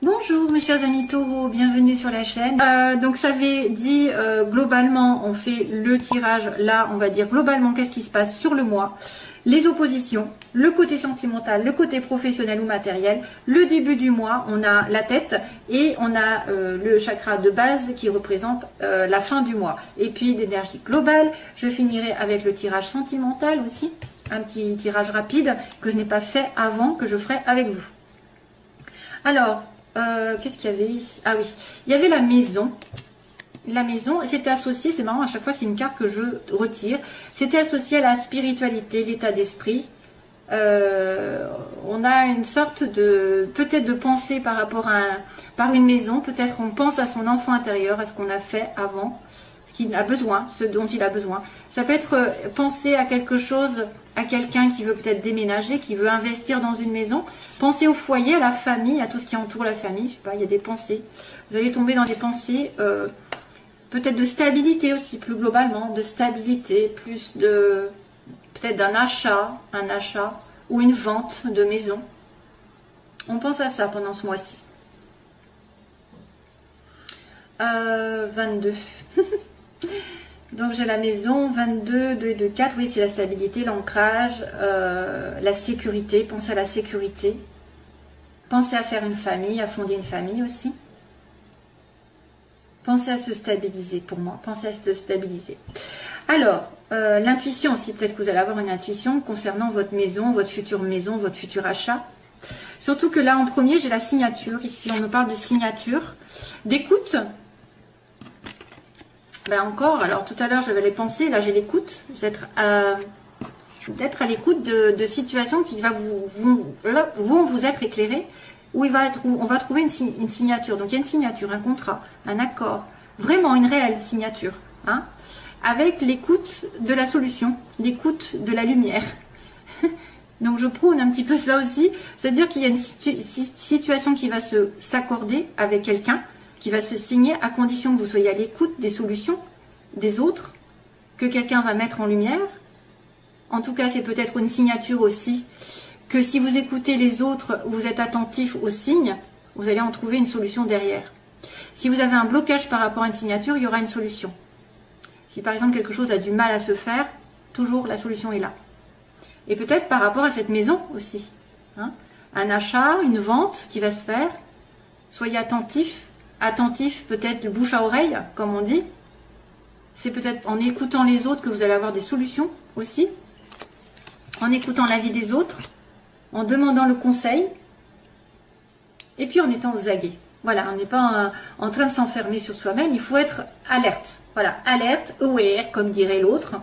Bonjour mes chers amis taureaux, bienvenue sur la chaîne. Donc j'avais dit globalement on fait le tirage, là on va dire globalement qu'est-ce qui se passe sur le mois, les oppositions, le côté sentimental, le côté professionnel ou matériel, le début du mois, on a la tête et on a le chakra de base qui représente la fin du mois. Et puis d'énergie globale, je finirai avec le tirage sentimental aussi, un petit tirage rapide que je n'ai pas fait avant, que je ferai avec vous. Alors, qu'est-ce qu'il y avait? Ah oui, il y avait la maison. La maison, c'était associé, c'est marrant, à chaque fois c'est une carte que je retire. C'était associé à la spiritualité, l'état d'esprit. On a une sorte de, peut-être de pensée par rapport à par une maison. Peut-être on pense à son enfant intérieur, à ce qu'on a fait avant, ce qu'il a besoin, ce dont il a besoin. Ça peut être penser à quelque chose, à quelqu'un qui veut peut-être déménager, qui veut investir dans une maison. Pensez au foyer, à la famille, à tout ce qui entoure la famille. Je sais pas, il y a des pensées. Vous allez tomber dans des pensées, peut-être de stabilité aussi, plus globalement, de stabilité, plus de, peut-être d'un achat, un achat ou une vente de maison. On pense à ça pendant ce mois-ci. 22. Donc j'ai la maison, 22, 2 et 2, 4, oui c'est la stabilité, l'ancrage, la sécurité, pensez à la sécurité. Pensez à faire une famille, à fonder une famille aussi. Pensez à se stabiliser pour moi, pensez à se stabiliser. Alors, l'intuition aussi, peut-être que vous allez avoir une intuition concernant votre maison, votre futur achat. Surtout que là en premier j'ai la signature, ici on me parle de signature, d'écoute. Ben encore, alors tout à l'heure j'avais les pensées, là j'ai l'écoute, d'être à l'écoute de situations qui vont vous être éclairées, où on va trouver une signature. Donc il y a une signature, un contrat, un accord, vraiment une réelle signature, hein, avec l'écoute de la solution, l'écoute de la lumière. Donc je prône un petit peu ça aussi, c'est-à-dire qu'il y a une situation qui va s'accorder avec quelqu'un, qui va se signer à condition que vous soyez à l'écoute des solutions des autres, que quelqu'un va mettre en lumière. En tout cas, c'est peut-être une signature aussi, que si vous écoutez les autres, vous êtes attentif aux signes, vous allez en trouver une solution derrière. Si vous avez un blocage par rapport à une signature, il y aura une solution. Si par exemple quelque chose a du mal à se faire, toujours la solution est là. Et peut-être par rapport à cette maison aussi, hein, un achat, une vente qui va se faire, soyez attentifs. Attentif peut-être de bouche à oreille, comme on dit. C'est peut-être en écoutant les autres que vous allez avoir des solutions aussi. En écoutant l'avis des autres, en demandant le conseil, et puis en étant aux aguets. Voilà, on n'est pas en train de s'enfermer sur soi-même, il faut être alerte. Voilà, alerte, aware, comme dirait l'autre.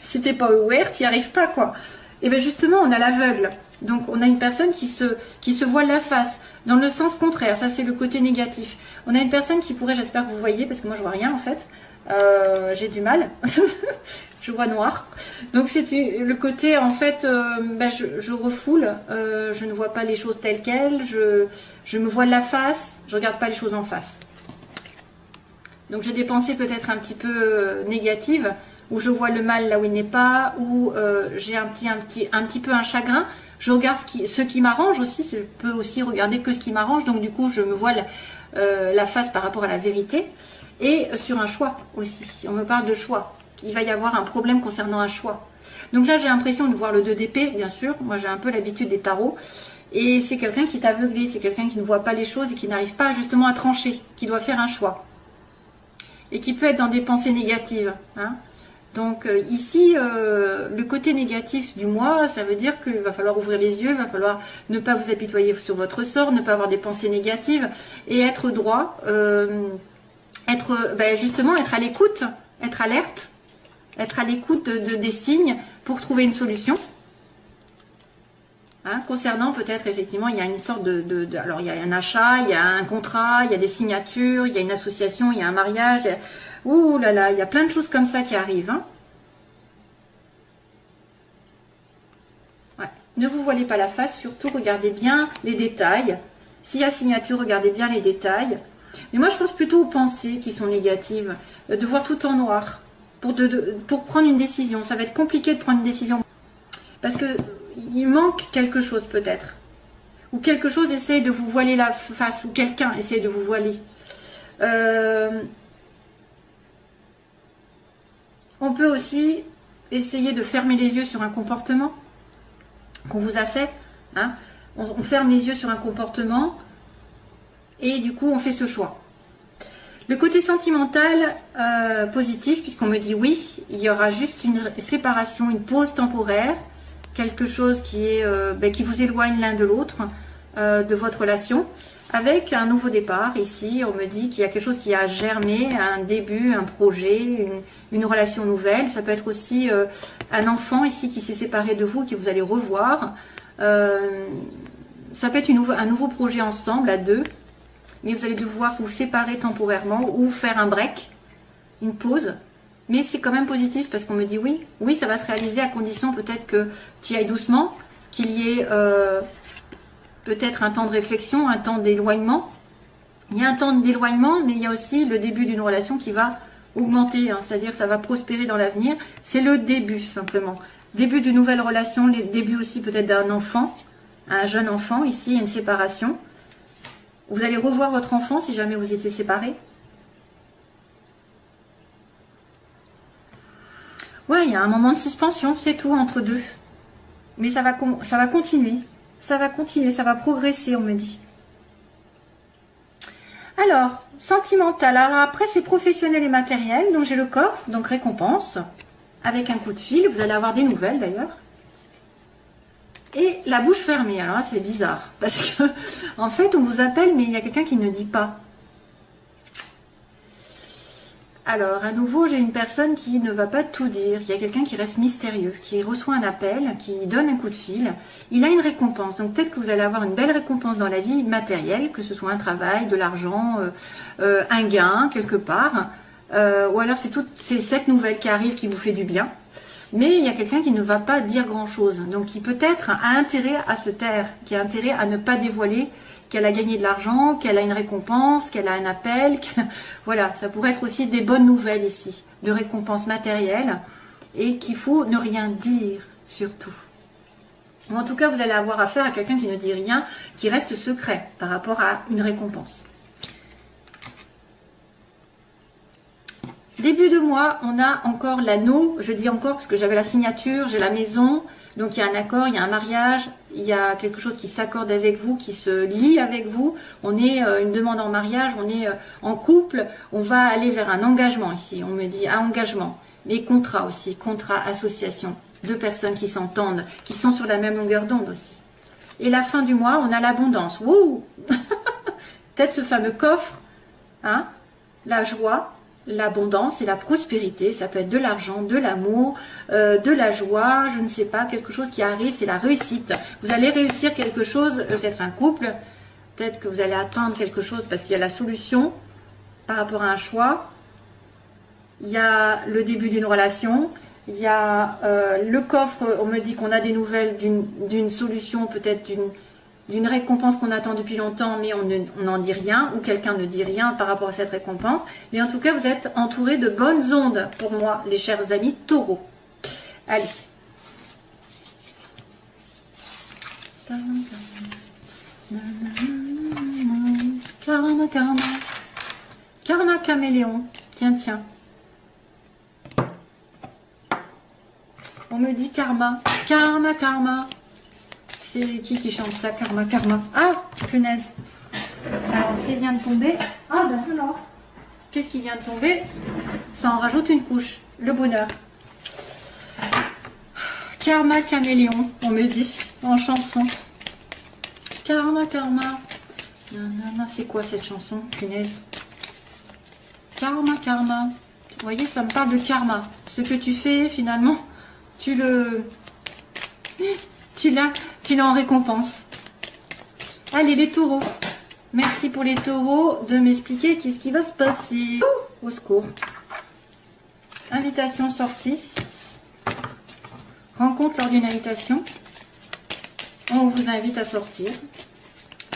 Si t'es pas aware, tu n'y arrives pas, quoi. Et bien justement, on a l'aveugle. Donc on a une personne qui se voile la face, dans le sens contraire, ça c'est le côté négatif. On a une personne qui pourrait, j'espère que vous voyez, parce que moi je vois rien en fait, j'ai du mal, je vois noir. Donc c'est le côté en fait, je refoule, je ne vois pas les choses telles quelles, je me voile la face, je regarde pas les choses en face. Donc j'ai des pensées peut-être un petit peu négatives, où je vois le mal là où il n'est pas, où j'ai un petit peu un chagrin. Je regarde ce qui m'arrange aussi, je peux aussi regarder que ce qui m'arrange, donc du coup je me voile la face par rapport à la vérité. Et sur un choix aussi, on me parle de choix, il va y avoir un problème concernant un choix. Donc là j'ai l'impression de voir le 2 d'épée, bien sûr, moi j'ai un peu l'habitude des tarots, et c'est quelqu'un qui est aveuglé, c'est quelqu'un qui ne voit pas les choses et qui n'arrive pas justement à trancher, qui doit faire un choix. Et qui peut être dans des pensées négatives, hein. Donc ici, le côté négatif du mois, ça veut dire qu'il va falloir ouvrir les yeux, il va falloir ne pas vous apitoyer sur votre sort, ne pas avoir des pensées négatives et être droit, justement être à l'écoute, être alerte, être à l'écoute des signes pour trouver une solution. Hein, concernant peut-être effectivement, il y a une sorte alors il y a un achat, il y a un contrat, il y a des signatures, il y a une association, il y a un mariage. Ouh là là, il y a plein de choses comme ça qui arrivent. Hein. Ouais. Ne vous voilez pas la face, surtout regardez bien les détails. S'il y a signature, regardez bien les détails. Mais moi je pense plutôt aux pensées qui sont négatives, de voir tout en noir, pour prendre une décision. Ça va être compliqué de prendre une décision. Parce que il manque quelque chose peut-être. ou quelque chose essaye de vous voiler la face, ou quelqu'un essaye de vous voiler. On peut aussi essayer de fermer les yeux sur un comportement qu'on vous a fait. Hein. On ferme les yeux sur un comportement et du coup on fait ce choix. Le côté sentimental positif, puisqu'on me dit oui, il y aura juste une séparation, une pause temporaire, quelque chose qui est qui vous éloigne l'un de l'autre de votre relation, avec un nouveau départ. Ici, on me dit qu'il y a quelque chose qui a germé, un début, un projet, une relation nouvelle. Ça peut être aussi un enfant ici qui s'est séparé de vous, que vous allez revoir. Ça peut être un nouveau projet ensemble, à deux. Mais vous allez devoir vous séparer temporairement ou faire un break, une pause. Mais c'est quand même positif parce qu'on me dit oui. Oui, ça va se réaliser à condition peut-être que tu y ailles doucement, qu'il y ait peut-être un temps de réflexion, un temps d'éloignement. Il y a un temps d'éloignement, mais il y a aussi le début d'une relation qui va augmenter, hein, c'est-à-dire ça va prospérer dans l'avenir. C'est le début simplement. Début d'une nouvelle relation, le début aussi peut-être d'un enfant, un jeune enfant. Ici, il y a une séparation. Vous allez revoir votre enfant si jamais vous étiez séparés. Ouais, il y a un moment de suspension, c'est tout, entre deux. Mais ça va continuer. Ça va continuer, ça va progresser, on me dit. Alors, sentimental. Alors après, c'est professionnel et matériel. Donc j'ai le coffre, donc récompense. Avec un coup de fil. Vous allez avoir des nouvelles d'ailleurs. Et la bouche fermée, alors là c'est bizarre, parce que en fait on vous appelle mais il y a quelqu'un qui ne dit pas. Alors à nouveau j'ai une personne qui ne va pas tout dire, il y a quelqu'un qui reste mystérieux, qui reçoit un appel, qui donne un coup de fil, il a une récompense, donc peut-être que vous allez avoir une belle récompense dans la vie matérielle, que ce soit un travail, de l'argent, un gain quelque part, ou alors c'est cette nouvelle qui arrive qui vous fait du bien. Mais il y a quelqu'un qui ne va pas dire grand-chose. Donc, qui peut-être a intérêt à se taire, qui a intérêt à ne pas dévoiler qu'elle a gagné de l'argent, qu'elle a une récompense, qu'elle a un appel. Voilà, ça pourrait être aussi des bonnes nouvelles ici, de récompenses matérielles, et qu'il faut ne rien dire, surtout. Ou en tout cas, vous allez avoir affaire à quelqu'un qui ne dit rien, qui reste secret par rapport à une récompense. Début de mois, on a encore l'anneau, je dis encore parce que j'avais la signature, j'ai la maison, donc il y a un accord, il y a un mariage, il y a quelque chose qui s'accorde avec vous, qui se lie avec vous, on est une demande en mariage, on est en couple, on va aller vers un engagement ici, on me dit un engagement, mais contrat aussi, contrat, association, deux personnes qui s'entendent, qui sont sur la même longueur d'onde aussi. Et la fin du mois, on a l'abondance, wouh. Peut-être ce fameux coffre, hein, la joie, l'abondance et la prospérité, ça peut être de l'argent, de l'amour, de la joie, je ne sais pas, quelque chose qui arrive, c'est la réussite. Vous allez réussir quelque chose, peut-être un couple, peut-être que vous allez atteindre quelque chose parce qu'il y a la solution par rapport à un choix. Il y a le début d'une relation, il y a le coffre, on me dit qu'on a des nouvelles d'une solution, peut-être d'une récompense qu'on attend depuis longtemps, mais on n'en dit rien, ou quelqu'un ne dit rien par rapport à cette récompense. Mais en tout cas, vous êtes entouré de bonnes ondes pour moi, les chers amis taureaux. Allez. Karma, karma. Karma caméléon. Tiens, tiens. On me dit karma. Karma, karma. C'est qui chante ça? Karma, karma. Ah, punaise. Alors, s'il vient de tomber... Ah, ben non. Qu'est-ce qui vient de tomber? Ça en rajoute une couche. Le bonheur. Karma caméléon, on me dit, en chanson. Karma, karma. C'est quoi cette chanson? Punaise. Karma, karma. Vous voyez, ça me parle de karma. Ce que tu fais, finalement, tu l'as en récompense. Allez, les taureaux. Merci pour les taureaux de m'expliquer qu'est-ce qui va se passer. Au secours. Invitation sortie. Rencontre lors d'une invitation. On vous invite à sortir.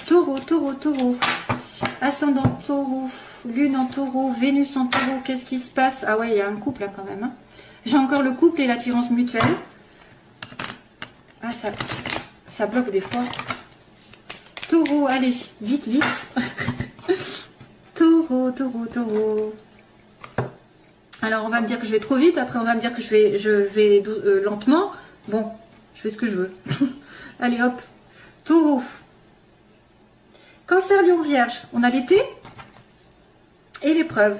Taureau, taureau, taureau. Ascendant taureau. Lune en taureau. Vénus en taureau. Qu'est-ce qui se passe? Ah ouais, il y a un couple là quand même. Hein. J'ai encore le couple et l'attirance mutuelle. Ah, ça bloque des fois. Taureau, allez, vite, vite. Taureau, taureau, taureau. Alors, on va me dire que je vais trop vite. Après, on va me dire que je vais lentement. Bon, je fais ce que je veux. Allez, hop. Taureau. Cancer, Lion, Vierge. On a l'été et l'épreuve.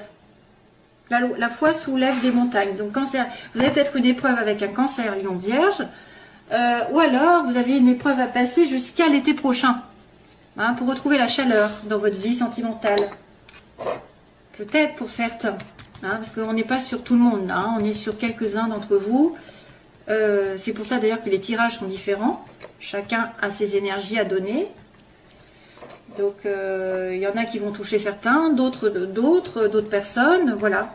La foi soulève des montagnes. Donc, cancer, vous avez peut-être une épreuve avec un cancer, Lion, Vierge. Ou alors, vous avez une épreuve à passer jusqu'à l'été prochain. Hein, pour retrouver la chaleur dans votre vie sentimentale. Peut-être pour certains. Hein, parce qu'on n'est pas sur tout le monde. Hein, on est sur quelques-uns d'entre vous. C'est pour ça d'ailleurs que les tirages sont différents. Chacun a ses énergies à donner. Donc, il y en a qui vont toucher certains, d'autres personnes. Voilà.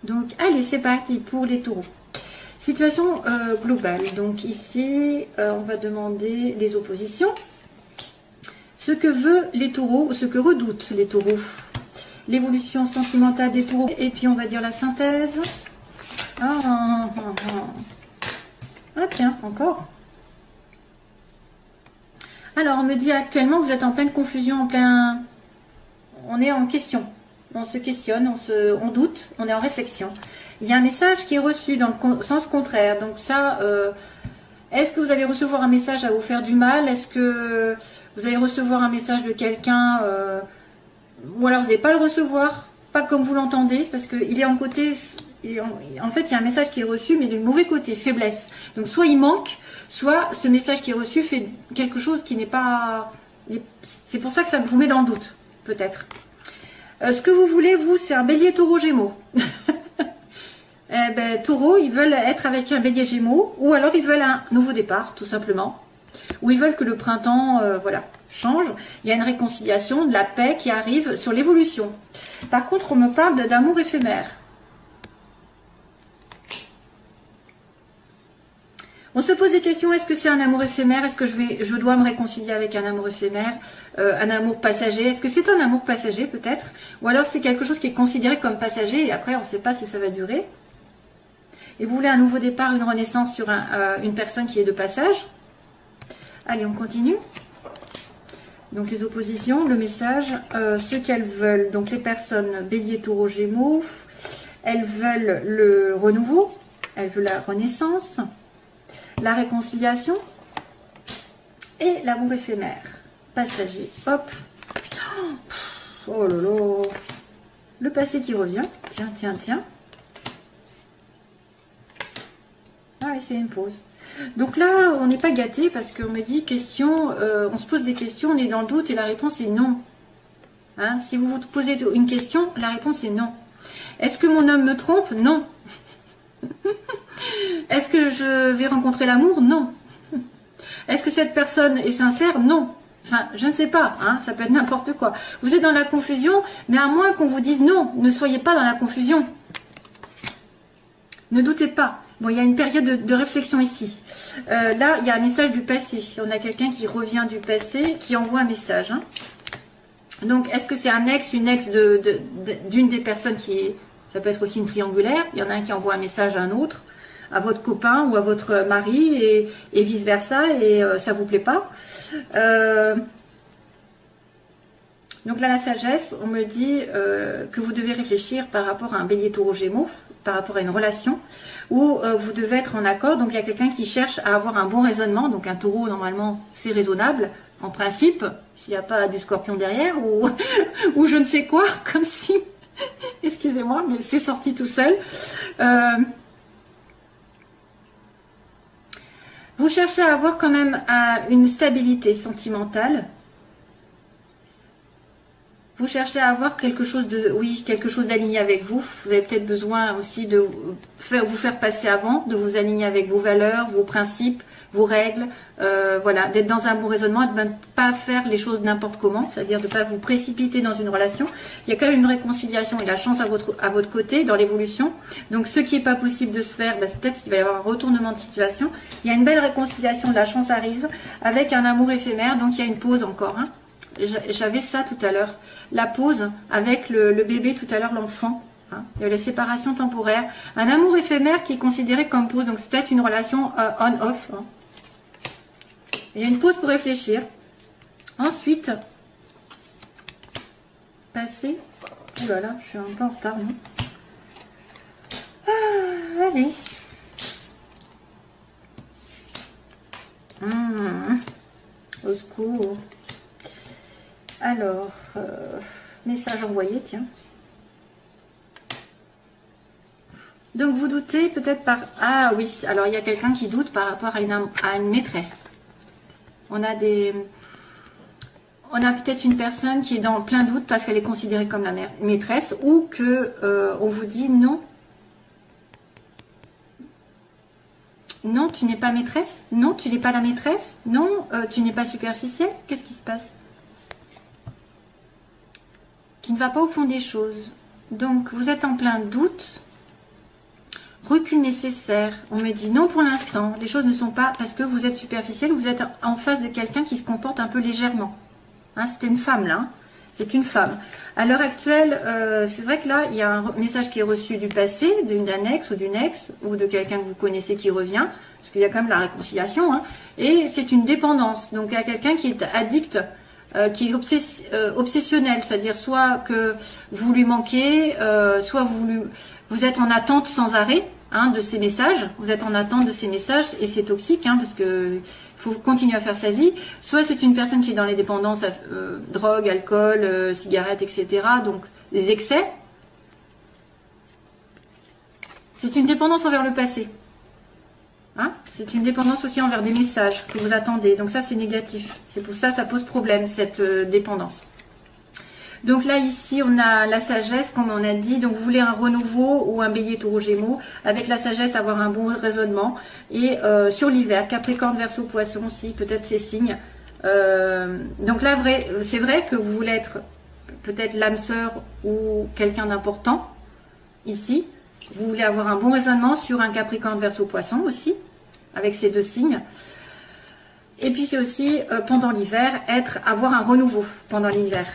Donc, allez, c'est parti pour les taureaux. Situation globale. Donc, ici, on va demander les oppositions. Ce que veulent les taureaux, ce que redoutent les taureaux. L'évolution sentimentale des taureaux. Et puis, on va dire la synthèse. Ah tiens, encore. Alors, on me dit actuellement, vous êtes en pleine confusion, on est en question. On se questionne, on doute, on est en réflexion. Il y a un message qui est reçu dans le sens contraire. Donc ça, est-ce que vous allez recevoir un message à vous faire du mal? Est-ce que vous allez recevoir un message de quelqu'un ou alors vous n'allez pas le recevoir, pas comme vous l'entendez, parce qu'il est en côté... En fait, il y a un message qui est reçu, mais du mauvais côté, faiblesse. Donc, soit il manque, soit ce message qui est reçu fait quelque chose qui n'est pas... C'est pour ça que ça vous met dans le doute, peut-être. Ce que vous voulez, vous, c'est un bélier taureau gémeaux. Taureau, ils veulent être avec un bélier gémeaux, ou alors ils veulent un nouveau départ, tout simplement. Ou ils veulent que le printemps, voilà, change. Il y a une réconciliation, de la paix qui arrive sur l'évolution. Par contre, on me parle d'amour éphémère. On se pose des questions, est-ce que c'est un amour éphémère? Est-ce que je dois me réconcilier avec un amour éphémère? Un amour passager? Est-ce que c'est un amour passager peut-être? Ou alors c'est quelque chose qui est considéré comme passager et après on ne sait pas si ça va durer? Et vous voulez un nouveau départ, une renaissance sur une personne qui est de passage? Allez, on continue. Donc les oppositions, le message, ce qu'elles veulent. Donc les personnes bélier, taureau, gémeaux, elles veulent le renouveau, elles veulent la renaissance, la réconciliation et l'amour éphémère, passager. Hop. Oh là là. Le passé qui revient. Tiens, tiens, tiens. Ah oui, c'est une pause. Donc là, on n'est pas gâté parce qu'on me dit question, on se pose des questions, on est dans le doute et la réponse est non. Hein, si vous vous posez une question, la réponse est non. Est-ce que mon homme me trompe? Non. Est-ce que je vais rencontrer l'amour? Non. Est-ce que cette personne est sincère? Non. Enfin, je ne sais pas, hein, ça peut être n'importe quoi. Vous êtes dans la confusion, mais à moins qu'on vous dise non, ne soyez pas dans la confusion. Ne doutez pas. Bon, il y a une période de réflexion ici. Là, il y a un message du passé. On a quelqu'un qui revient du passé, qui envoie un message. Hein. Donc, est-ce que c'est un ex, une ex d'une des personnes qui est... Ça peut être aussi une triangulaire. Il y en a un qui envoie un message à un autre, à votre copain ou à votre mari, et vice-versa, et ça ne vous plaît pas. Donc là, la sagesse, on me dit que vous devez réfléchir par rapport à un bélier taureau gémeaux, par rapport à une relation, où vous devez être en accord. Donc il y a quelqu'un qui cherche à avoir un bon raisonnement. Donc un taureau, normalement, c'est raisonnable, en principe, s'il n'y a pas du scorpion derrière, ou je ne sais quoi, comme si... Excusez-moi, mais c'est sorti tout seul. Vous cherchez à avoir quand même une stabilité sentimentale. Vous cherchez à avoir quelque chose quelque chose d'aligné avec vous. Vous avez peut-être besoin aussi de vous faire passer avant, de vous aligner avec vos valeurs, vos principes, vos règles, voilà, d'être dans un bon raisonnement et de ne pas faire les choses n'importe comment, c'est-à-dire de ne pas vous précipiter dans une relation. Il y a quand même une réconciliation et la chance à votre côté dans l'évolution. Donc ce qui n'est pas possible de se faire, c'est peut-être qu'il va y avoir un retournement de situation. Il y a une belle réconciliation, la chance arrive avec un amour éphémère, donc il y a une pause encore. Hein. J'avais ça tout à l'heure, la pause avec le bébé tout à l'heure, l'enfant. Hein, les séparations temporaires, un amour éphémère qui est considéré comme pause, donc c'est peut-être une relation on-off. Hein. Il y a une pause pour réfléchir. Ensuite, passer. Oh là là, je suis un peu en retard, non? Allez. Au secours. Alors, message envoyé, tiens. Donc, vous doutez peut-être par... Ah oui, alors il y a quelqu'un qui doute par rapport à une maîtresse. On a peut-être une personne qui est dans plein doute parce qu'elle est considérée comme la maîtresse ou que on vous dit non. Non, tu n'es pas maîtresse. Non, tu n'es pas la maîtresse. Non, tu n'es pas superficielle. Qu'est-ce qui se passe? Qui ne va pas au fond des choses. Donc, vous êtes en plein doute. Recul nécessaire. On me dit non pour l'instant. Les choses ne sont pas parce que vous êtes superficielle. Vous êtes en face de quelqu'un qui se comporte un peu légèrement. Hein, c'était une femme là. Hein. C'est une femme. À l'heure actuelle, c'est vrai que là, il y a un message qui est reçu du passé, d'un ex ou d'une ex, ou de quelqu'un que vous connaissez qui revient, parce qu'il y a quand même la réconciliation, hein, et c'est une dépendance. Donc, il y a quelqu'un qui est addict, qui est obsessionnel, c'est-à-dire soit que vous lui manquez, soit vous êtes en attente sans arrêt hein, de ces messages, vous êtes en attente de ces messages, et c'est toxique, hein, parce que... faut continuer à faire sa vie, soit c'est une personne qui est dans les dépendances, drogue, alcool, cigarettes, etc. Donc, des excès. C'est une dépendance envers le passé. Hein? C'est une dépendance aussi envers des messages que vous attendez. Donc ça, c'est négatif. C'est pour ça, ça pose problème, cette dépendance. Donc là, ici, on a la sagesse, comme on a dit. Donc, vous voulez un renouveau ou un bélier taureau gémeaux. Avec la sagesse, avoir un bon raisonnement. Et sur l'hiver, Capricorne, Verseau, Poisson aussi, peut-être ces signes. Donc là, c'est vrai que vous voulez être peut-être l'âme sœur ou quelqu'un d'important. Ici, vous voulez avoir un bon raisonnement sur un Capricorne, Verseau, Poisson aussi. Avec ces deux signes. Et puis, c'est aussi, pendant l'hiver, avoir un renouveau pendant l'hiver.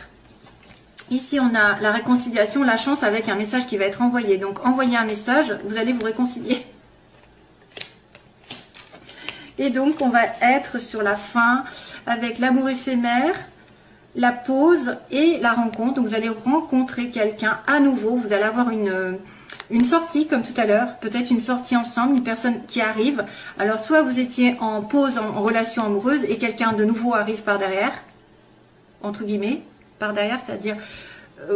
Ici, on a la réconciliation, la chance avec un message qui va être envoyé. Donc, envoyez un message, vous allez vous réconcilier. Et donc, on va être sur la fin avec l'amour éphémère, la pause et la rencontre. Donc, vous allez rencontrer quelqu'un à nouveau. Vous allez avoir une sortie, comme tout à l'heure. Peut-être une sortie ensemble, une personne qui arrive. Alors, soit vous étiez en pause, en relation amoureuse, et quelqu'un de nouveau arrive par derrière, entre guillemets. Par derrière, c'est-à-dire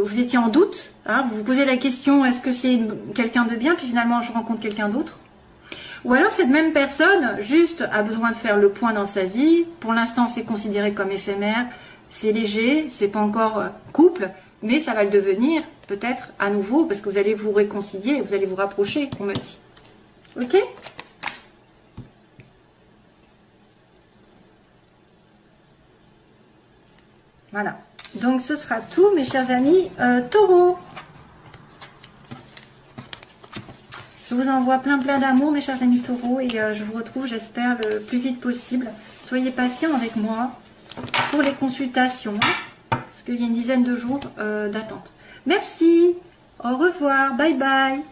vous étiez en doute, hein, vous vous posez la question est-ce que c'est quelqu'un de bien, puis finalement je rencontre quelqu'un d'autre, ou alors cette même personne juste a besoin de faire le point dans sa vie. Pour l'instant c'est considéré comme éphémère, c'est léger, c'est pas encore couple, mais ça va le devenir peut-être à nouveau parce que vous allez vous réconcilier, vous allez vous rapprocher, on me dit. Ok? Voilà. Donc, ce sera tout, mes chers amis taureaux. Je vous envoie plein d'amour, mes chers amis taureaux. Et je vous retrouve, j'espère, le plus vite possible. Soyez patients avec moi pour les consultations. Parce qu'il y a une dizaine de jours d'attente. Merci. Au revoir. Bye bye.